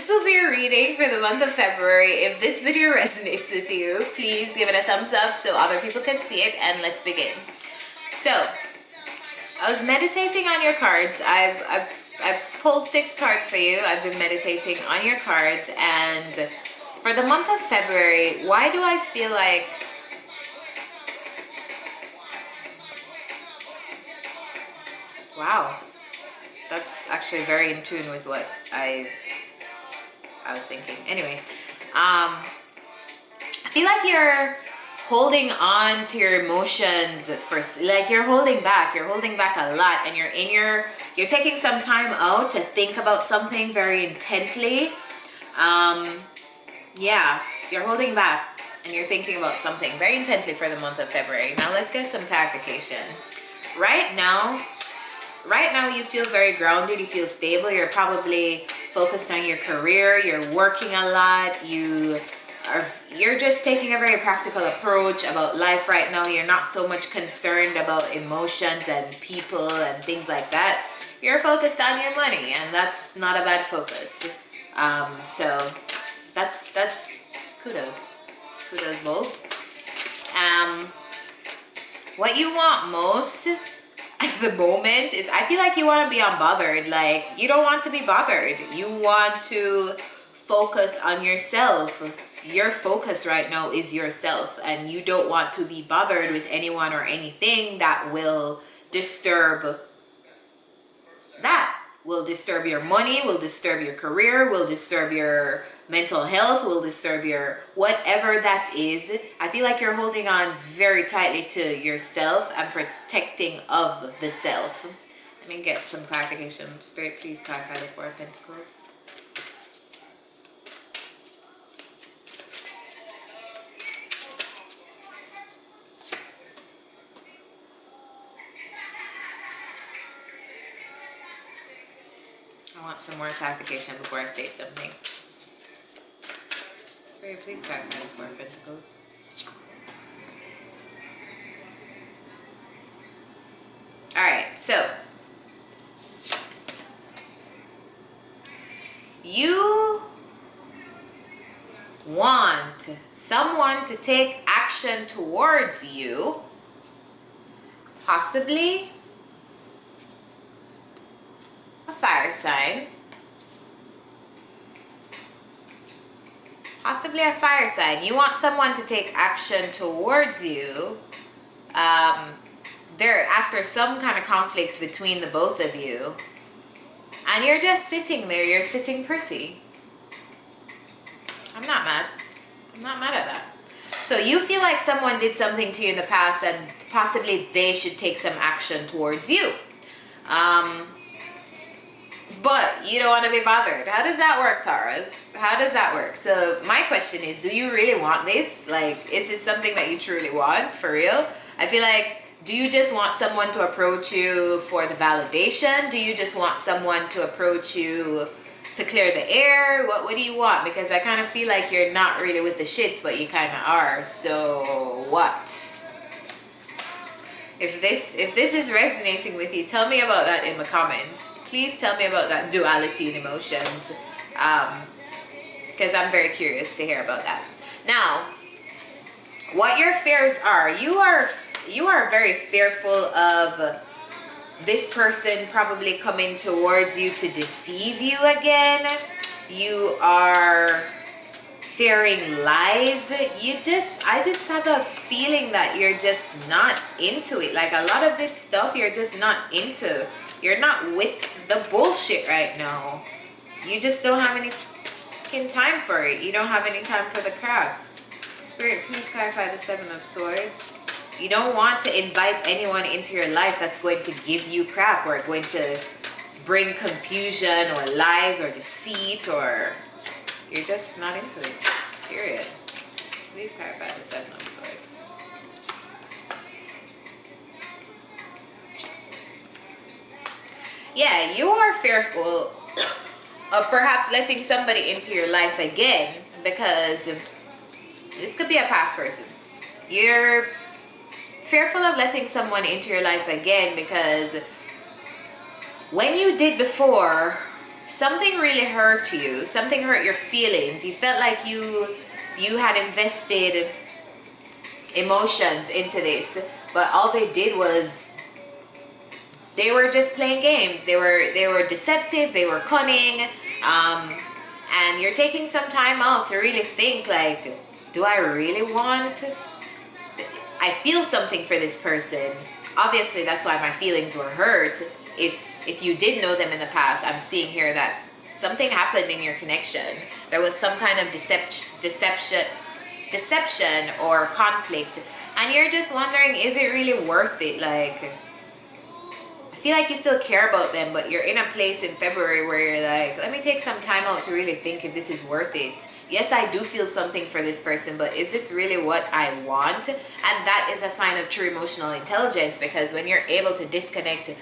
this will be a reading for the month of February. If this video resonates with you, please give it a thumbs up so other people can see it, and let's begin. So, I was meditating on your cards. I've pulled 6 cards for you. I've been meditating on your cards, and for the month of February, why do I feel like wow, that's actually very in tune with what I was thinking. Anyway, I feel like you're holding on to your emotions first, like you're holding back a lot, and you're taking some time out to think about something very intently. Yeah, you're holding back and you're thinking about something very intently for the month of February. Now let's get some clarification. Right now you feel very grounded, you feel stable, you're probably focused on your career, you're working a lot, you're just taking a very practical approach about life right now. You're not so much concerned about emotions and people and things like that. You're focused on your money, and that's not a bad focus. So that's kudos most. What you want most at the moment is, I feel like you want to be unbothered. Like, you don't want to be bothered. You want to focus on yourself. Your focus right now is yourself, and you don't want to be bothered with anyone or anything that will disturb your money, will disturb your career, will disturb your mental health, will disturb your whatever that is. I feel like you're holding on very tightly to yourself and protecting of the self. Let me get some clarification. Spirit, please clarify the 4 of Pentacles. I want some more clarification before I say something. Spirit, please clarify the 4 of Pentacles. Alright, so you want someone to take action towards you, possibly a fire sign. Possibly a fire sign. You want someone to take action towards you. There, after some kind of conflict between the both of you, and you're just sitting there. You're sitting pretty. I'm not mad. I'm not mad at that. So you feel like someone did something to you in the past, and possibly they should take some action towards you. But you don't want to be bothered. How does that work, Taurus? How does that work? So my question is, do you really want this? Like, is it something that you truly want, for real? I feel like, do you just want someone to approach you for the validation? Do you just want someone to approach you to clear the air? What do you want? Because I kind of feel like you're not really with the shits, but you kind of are. So what? If this is resonating with you, tell me about that in the comments. Please tell me about that duality in emotions, because I'm very curious to hear about that. Now, what your fears are, you are very fearful of this person probably coming towards you to deceive you again. You are fearing lies. I just have a feeling that you're just not into it. Like, a lot of this stuff you're just not into. You're not with the bullshit right now. You just don't have any fucking time for it. You don't have any time for the crap. Spirit, please clarify the 7 of Swords. You don't want to invite anyone into your life that's going to give you crap, or going to bring confusion or lies or deceit, or you're just not into it. Period. Please clarify the 7 of Swords. Yeah, you are fearful of perhaps letting somebody into your life again, because this could be a past person. You're fearful of letting someone into your life again because when you did before, something really hurt you, something hurt your feelings, you felt like you had invested emotions into this, but all they did was they were just playing games. They were deceptive, they were cunning, and you're taking some time out to really think, like, do I really want, I feel something for this person. Obviously that's why my feelings were hurt. If you did know them in the past, I'm seeing here that something happened in your connection. There was some kind of deception or conflict, and you're just wondering, is it really worth it? Like, I feel like you still care about them, but you're in a place in February where you're like, let me take some time out to really think if this is worth it. Yes, I do feel something for this person, but is this really what I want? And that is a sign of true emotional intelligence, because when you're able to disconnect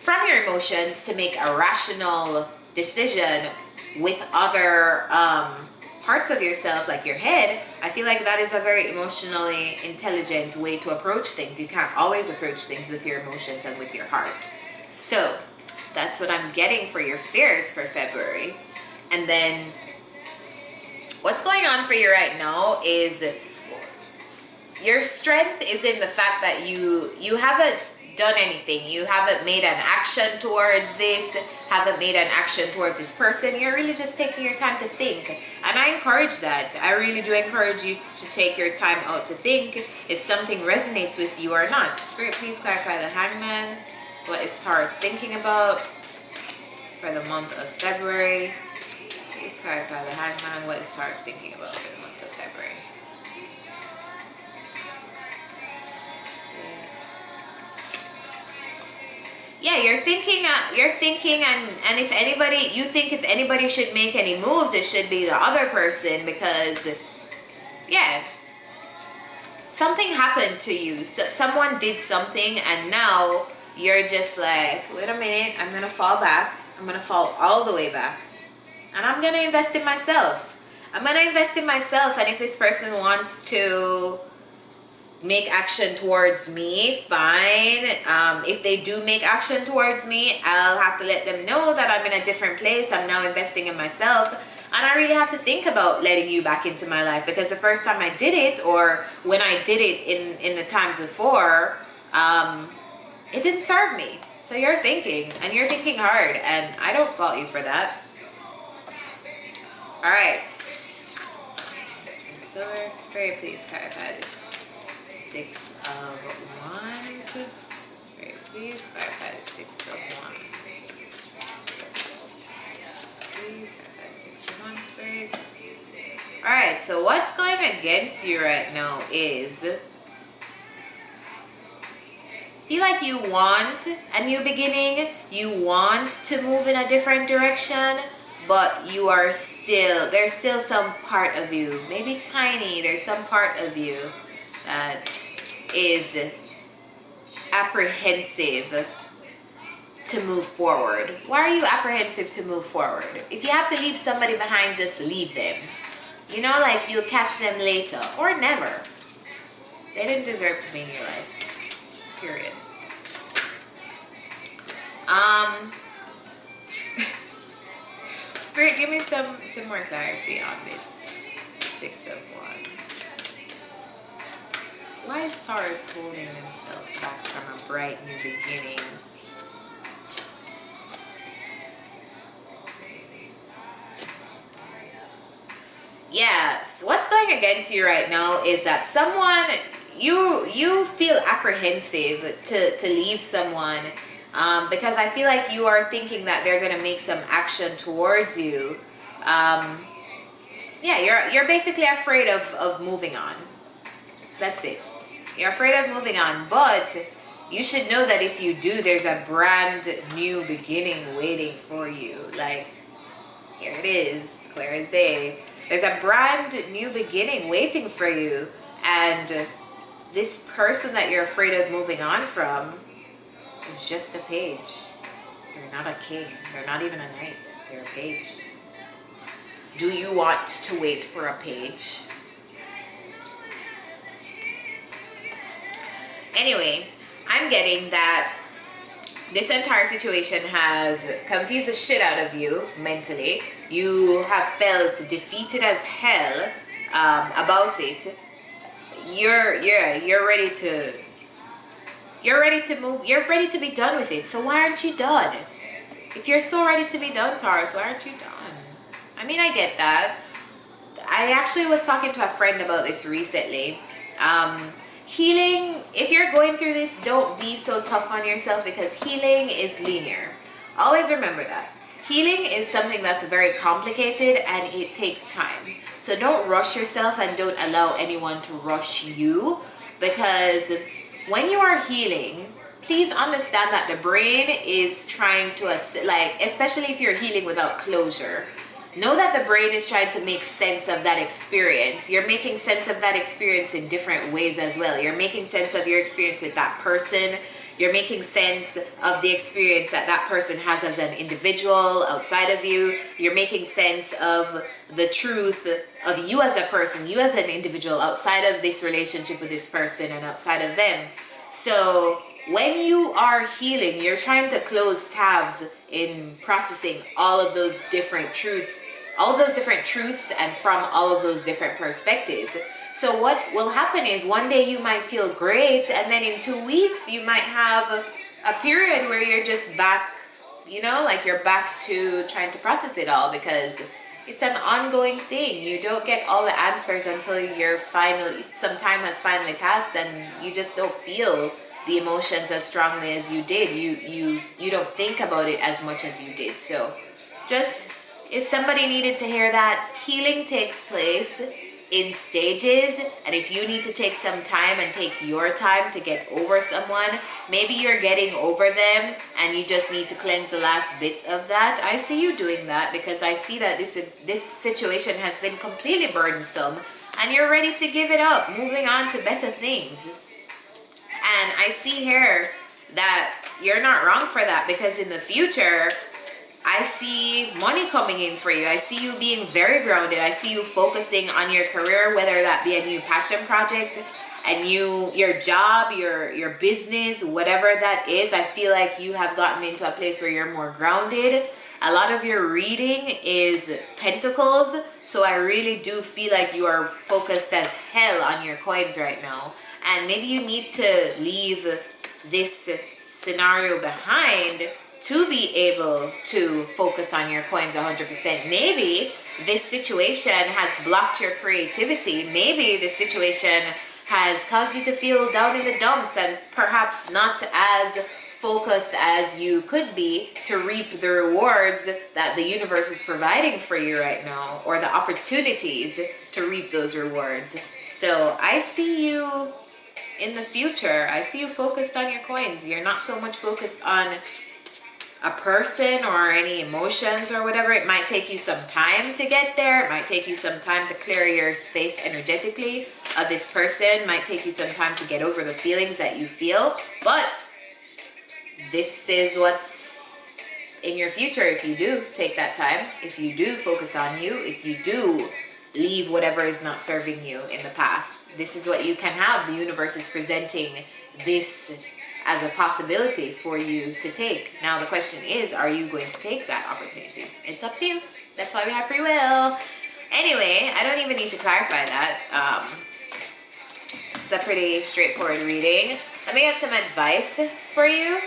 from your emotions to make a rational decision with other parts of yourself, like your head, I feel like that is a very emotionally intelligent way to approach things. You can't always approach things with your emotions and with your heart. So that's what I'm getting for your fears for February. And then what's going on for you right now is your strength is in the fact that you haven't done anything. You haven't made an action towards this, haven't made an action towards this person. You're really just taking your time to think. And I encourage that. I really do encourage you to take your time out to think if something resonates with you or not. Spirit, please clarify the Hangman. What is Taurus thinking about for the month of February? Please clarify the Hangman. What is Taurus thinking about for the month of February? Yeah, you're thinking, and if anybody, you think if anybody should make any moves, it should be the other person, because, yeah, something happened to you. So someone did something, and now you're just like, wait a minute, I'm going to fall back. I'm going to fall all the way back. And I'm going to invest in myself. I'm going to invest in myself, and if this person wants to make action towards me, fine. If they do make action towards me, I'll have to let them know that I'm in a different place. I'm now investing in myself, and I really have to think about letting you back into my life, because the first time I did it, or when I did it in the times before, it didn't serve me. So you're thinking, and you're thinking hard, and I don't fault you for that. All right, Silver Spirit, please clarify this. 6 of Wands. Spirit, please clarify the 6 of Wands. Please clarify the 6 of Wands, Spirit. Alright, so what's going against you right now is, feel like you want a new beginning, you want to move in a different direction, but you are still, there's still some part of you, maybe tiny, there's some part of you that is apprehensive to move forward. Why are you apprehensive to move forward? If you have to leave somebody behind, just leave them. You know, like, you'll catch them later or never. They didn't deserve to be in your life. Period. Spirit, give me some more clarity on this 6 of Wands. Why is Taurus holding themselves back from a bright new beginning? Yes, what's going against you right now is that someone, you feel apprehensive to leave someone, because I feel like you are thinking that they're going to make some action towards you. Yeah, you're basically afraid of moving on. That's it. You're afraid of moving on, but you should know that if you do, there's a brand new beginning waiting for you. Like, here it is, clear as day. There's a brand new beginning waiting for you, and this person that you're afraid of moving on from is just a page. They're not a king. They're not even a knight. They're a page. Do you want to wait for a page? Anyway, I'm getting that This entire situation has confused the shit out of you mentally. You have felt defeated as hell about it. You're ready to move. You're ready to be done with it. So why aren't you done? If you're so ready to be done, Taurus, why aren't you done? I mean, I get that. I actually was talking to a friend about this recently. Healing, if you're going through this, don't be so tough on yourself, because healing is linear. Always remember that. Healing is something that's very complicated and it takes time. So don't rush yourself and don't allow anyone to rush you, because when you are healing, please understand that the brain is trying to, like, especially if you're healing without closure, know that the brain is trying to make sense of that experience. You're making sense of that experience in different ways as well. You're making sense of your experience with that person. You're making sense of the experience that that person has as an individual outside of you. You're making sense of the truth of you as a person, you as an individual outside of this relationship with this person and outside of them. So when you are healing, you're trying to close tabs in processing all of those different truths, and from all of those different perspectives. So what will happen is one day you might feel great, and then in 2 weeks you might have a period where you're just back, like you're back to trying to process it all, because it's an ongoing thing. You don't get all the answers until some time has finally passed, and you just don't feel the emotions as strongly as you did. You don't think about it as much as you did. So just, if somebody needed to hear that, healing takes place in stages, and if you need to take some time and take your time to get over someone, maybe you're getting over them and you just need to cleanse the last bit of that. I see you doing that, because I see that this situation has been completely burdensome and you're ready to give it up, moving on to better things. And I see here that you're not wrong for that, because in the future, I see money coming in for you. I see you being very grounded. I see you focusing on your career, whether that be a new passion project, your job, your business, whatever that is. I feel like you have gotten into a place where you're more grounded. A lot of your reading is pentacles, so I really do feel like you are focused as hell on your coins right now. And maybe you need to leave this scenario behind to be able to focus on your coins 100%. Maybe this situation has blocked your creativity. Maybe this situation has caused you to feel down in the dumps and perhaps not as focused as you could be to reap the rewards that the universe is providing for you right now, or the opportunities to reap those rewards. So I see you in the future. I see you focused on your coins. You're not so much focused on a person or any emotions or whatever. It might take you some time to get there. It might take you some time to clear your space energetically of this person. It might take you some time to get over the feelings that you feel. But this is what's in your future if you do take that time, if you do focus on you, if you do leave whatever is not serving you in the past. This is what you can have. The universe is presenting this as a possibility for you to take. Now the question is, are you going to take that opportunity? It's up to you. That's why we have free will. Anyway, I don't even need to clarify that. It's a pretty straightforward reading. Let me get some advice for you.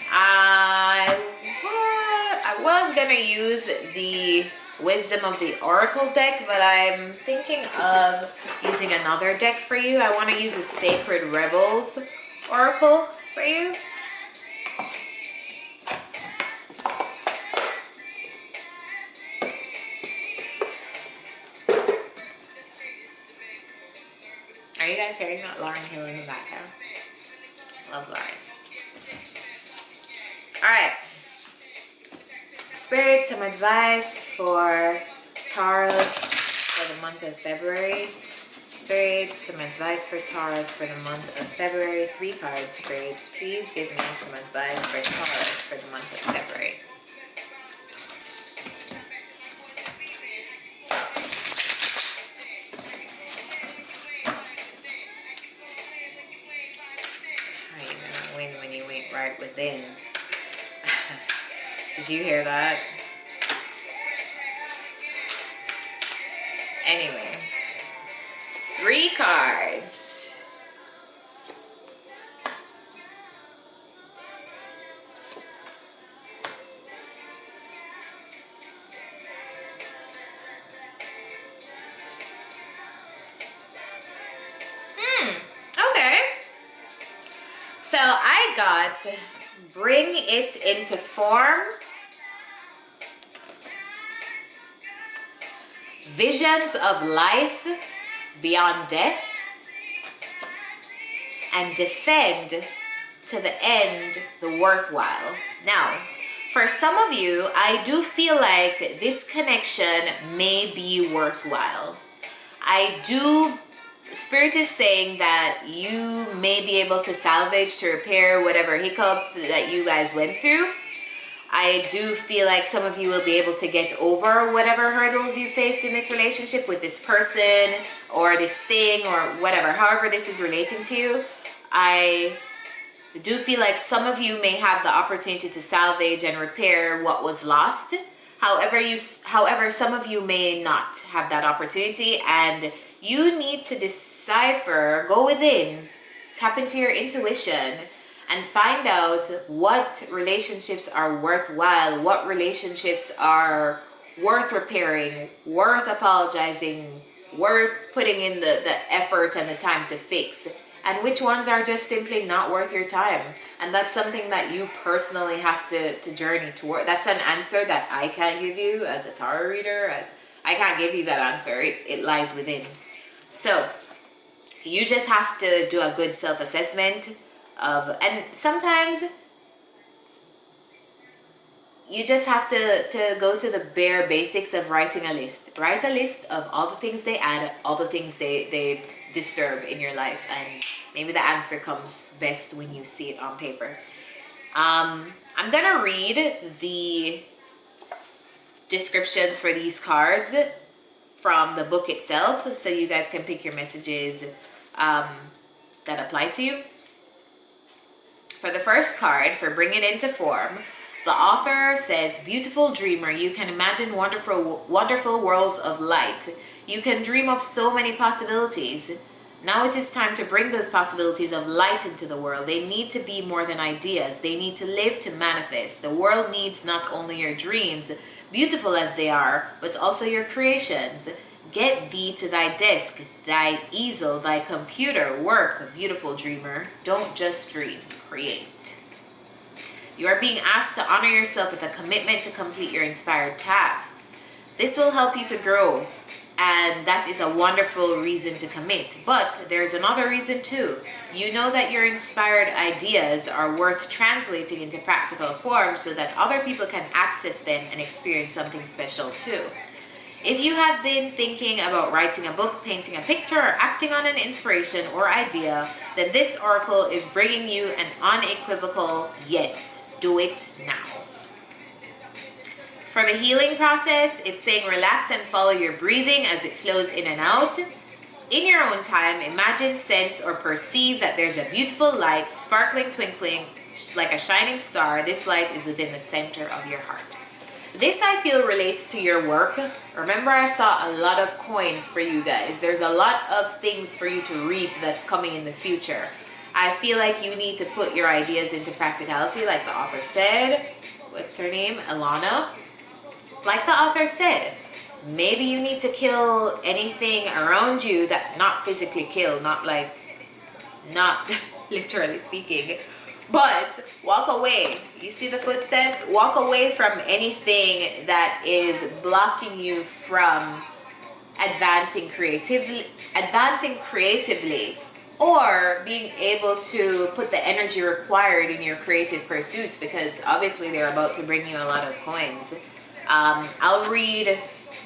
I was gonna use the Wisdom of the Oracle deck, but I'm thinking of using another deck for you. I want to use the Sacred Rebels Oracle for you. Are you guys hearing that Lauren Hill in the background? Love Lauren. Alright. Spirit, some advice for Taurus for the month of February. Spirit, some advice for Taurus for the month of February. 3 cards, Spirit. Please give me some advice for Taurus for the month of February. heart within. Did you hear that? Anyway, 3 cards. Okay. So I got bring it into form, visions of life beyond death, and defend to the end the worthwhile. Now, for some of you, I do feel like this connection may be worthwhile. Spirit is saying that you may be able to salvage, to repair whatever hiccup that you guys went through. I do feel like some of you will be able to get over whatever hurdles you faced in this relationship with this person or this thing or whatever, however this is relating to you. I do feel like some of you may have the opportunity to salvage and repair what was lost. However, some of you may not have that opportunity, and you need to decipher, go within, tap into your intuition, and find out what relationships are worthwhile, what relationships are worth repairing, worth apologizing, worth putting in the effort and the time to fix, and which ones are just simply not worth your time. And that's something that you personally have to journey toward. That's an answer that I can't give you as a tarot reader. I can't give you that answer. It lies within. So you just have to do a good self-assessment and sometimes you just have to go to the bare basics of writing a list. Write a list of all the things they add, all the things they disturb in your life, and maybe the answer comes best when you see it on paper. I'm gonna read the descriptions for these cards from the book itself, so you guys can pick your messages that apply to you. For the first card, for bring it into form, the author says, beautiful dreamer, you can imagine wonderful worlds of light. You can dream up so many possibilities. Now it is time to bring those possibilities of light into the world. They need to be more than ideas. They need to live to manifest. The world needs not only your dreams, beautiful as they are, but also your creations. Get thee to thy desk, thy easel, thy computer, work, beautiful dreamer. Don't just dream, create. You are being asked to honor yourself with a commitment to complete your inspired tasks. This will help you to grow, and that is a wonderful reason to commit. But there's another reason too. You know that your inspired ideas are worth translating into practical form so that other people can access them and experience something special too. If you have been thinking about writing a book, painting a picture, or acting on an inspiration or idea, then this oracle is bringing you an unequivocal yes. Do it now. For the healing process, it's saying relax and follow your breathing as it flows in and out. In your own time, imagine, sense, or perceive that there's a beautiful light, sparkling, twinkling, like a shining star. This light is within the center of your heart. This, I feel, relates to your work. Remember, I saw a lot of coins for you guys. There's a lot of things for you to reap that's coming in the future. I feel like you need to put your ideas into practicality, like the author said. What's her name? Alana. Like the author said, maybe you need to kill anything around you that, not physically kill, not literally speaking, but walk away. You see the footsteps? Walk away from anything that is blocking you from advancing creatively, or being able to put the energy required in your creative pursuits, because obviously they're about to bring you a lot of coins. I'll read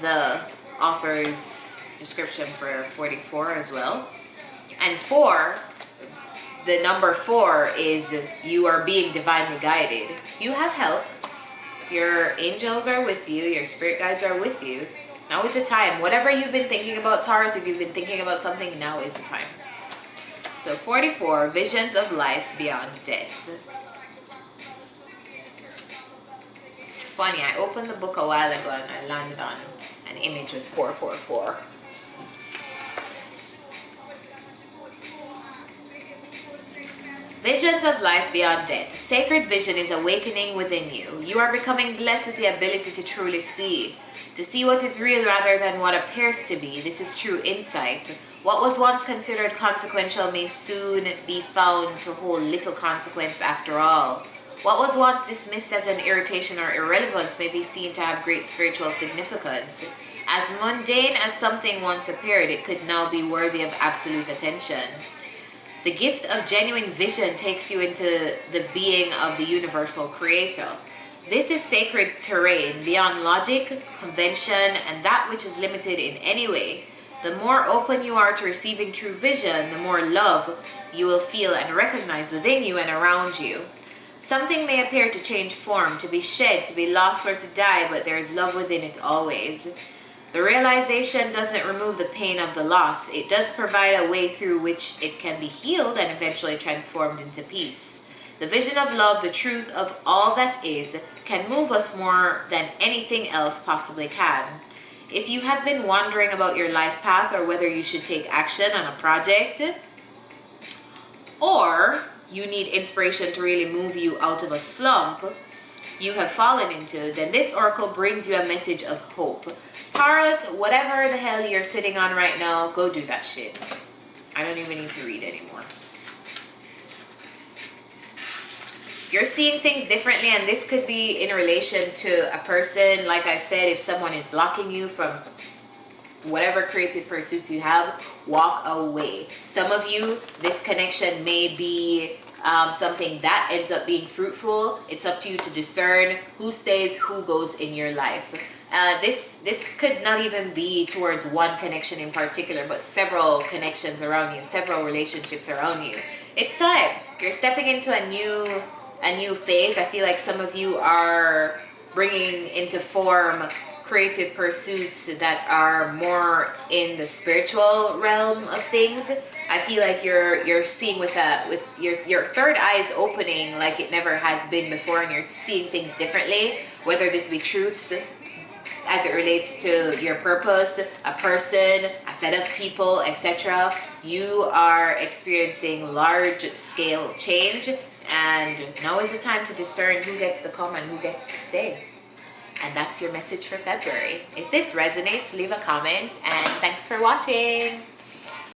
the author's description for 44 as well. And the number 4 is you are being divinely guided. You have help. Your angels are with you. Your spirit guides are with you. Now is the time. Whatever you've been thinking about, Taurus, if you've been thinking about something, now is the time. So 44, visions of life beyond death. funny, I opened the book a while ago and I landed on an image with 444. Visions of life beyond death. Sacred vision is awakening within you. You are becoming blessed with the ability to truly see. To see what is real rather than what appears to be. This is true insight. What was once considered consequential may soon be found to hold little consequence after all. What was once dismissed as an irritation or irrelevance may be seen to have great spiritual significance. As mundane as something once appeared, it could now be worthy of absolute attention. The gift of genuine vision takes you into the being of the universal creator. This is sacred terrain beyond logic, convention, and that which is limited in any way. The more open you are to receiving true vision, the more love you will feel and recognize within you and around you. Something may appear to change form, to be shed, to be lost, or to die, but there is love within it always. The realization doesn't remove the pain of the loss. It does provide a way through which it can be healed and eventually transformed into peace. The vision of love, the truth of all that is, can move us more than anything else possibly can. If you have been wondering about your life path or whether you should take action on a project, or you need inspiration to really move you out of a slump you have fallen into, then this oracle brings you a message of hope. Taurus, whatever the hell you're sitting on right now, go do that shit. I don't even need to read anymore. You're seeing things differently, and this could be in relation to a person. Like I said, if someone is blocking you from whatever creative pursuits you have, walk away. Some of you, this connection may be something that ends up being fruitful. It's up to you to discern who stays, who goes in your life. This could not even be towards one connection in particular, but several connections around you, several relationships around you. It's time. You're stepping into a new phase. I feel like some of you are bringing into form creative pursuits that are more in the spiritual realm of things. I feel like you're seeing with your third eye is opening like it never has been before, and you're seeing things differently, whether this be truths as it relates to your purpose, a person, a set of people, etc. You are experiencing large scale change, and now is the time to discern who gets to come and who gets to stay. And that's your message for February. If this resonates, leave a comment, and thanks for watching.